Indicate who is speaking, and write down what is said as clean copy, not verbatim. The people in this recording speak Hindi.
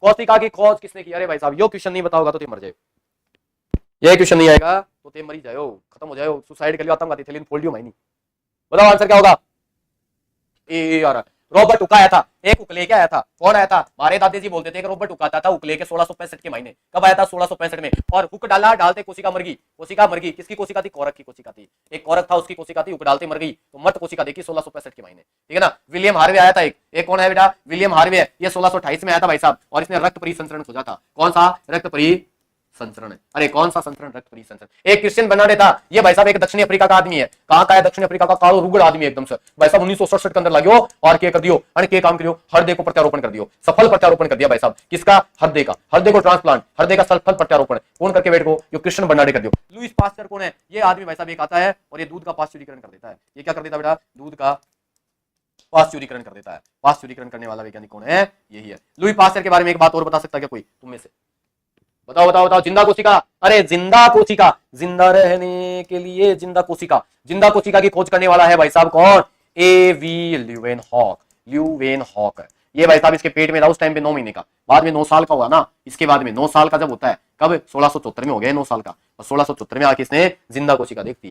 Speaker 1: कोशिका की खोज किसने की? अरे भाई साहब यो क्वेश्चन नहीं बताओगा तो तुम मर जाओ, ये क्वेश्चन नहीं आएगा तो तुम मर ही जाओ, खत्म हो जाओ, सुसाइड कर लियो, आत्मघाती थैली फोल्ड माइनी। बताओ आंसर क्या होगा? ए यार रॉबर्ट हुक आया था, एक हुक लेके आया था। कौन आया था? हमारे दादाजी बोलते थे कि रॉबर्ट हुक आता था हुक लेके 1665 के महीने। कब आया था? 1665 में। और हुक डाला, डालते कोशिका मर गई। कोशिका मर गई, किसकी कोशिका थी? कौरक की कोशिका थी। एक कौरक था, उसकी कोशिका थी, हुक डालते मर गई, तो मर्द कोशिका देखी 1665 के महीने, ठीक है ना। विलियम हार्वे आया था एक कौन है बेटा? विलियम हार्वे है, ये 1628 में आया था भाई साहब, और इसने रक्त परिसंचरण खोजा था। कौन सा? रक्त परिसंचरण। अरे कौन सा संचरण? रक्त परिसंचरण। एक क्रिश्चियन बर्नार्ड था, ये भाई साहब एक दक्षिण अफ्रीका का आदमी है। कहां का है? दक्षिण अफ्रीका का, कालो रुगड़ आदमी एकदम से भाई साहब। 1967 के अंदर लगियो और के कर दियो, अरे के काम करियो, हृदय को प्रत्यारोपण कर दियो, सफल प्रत्यारोपण कर दिया भाई साहब। किसका? हृदय का, हृदय को ट्रांसप्लांट, हृदय का सफल प्रत्यारोपण कौन करके वेट को? जो क्रिश्चियन बर्नार्ड कर दियो। लुईस पास्चर कौन है? ये आदमी भाई साहब एक आता है और ये दूध का पाश्चुरीकरण कर देता है। ये क्या कर देता है बेटा? दूध का पाश्चुरीकरण कर देता है। पाश्चुरीकरण करने वाला वैज्ञानिक कौन है? यही है। लुई पास्चर के बारे में एक बात और बता सकता है क्या कोई तुम में से? बताओ बताओ बताओ। जिंदा कोशिका, अरे जिंदा कोशिका, जिंदा रहने के लिए जिंदा कोशिका, जिंदा कोशिका की खोज करने वाला है भाई साहब कौन? एवी ल्यूवेनहॉक। ल्यूवेनहॉक ये भाई साहब इसके पेट में था उस टाइम पे 9 महीने का, बाद में 9 साल का हुआ ना। इसके बाद में 9 साल का जब होता है, कब? 1674 में हो गया 9 साल का, और 1674 में आके इसने जिंदा कोशिका देखती।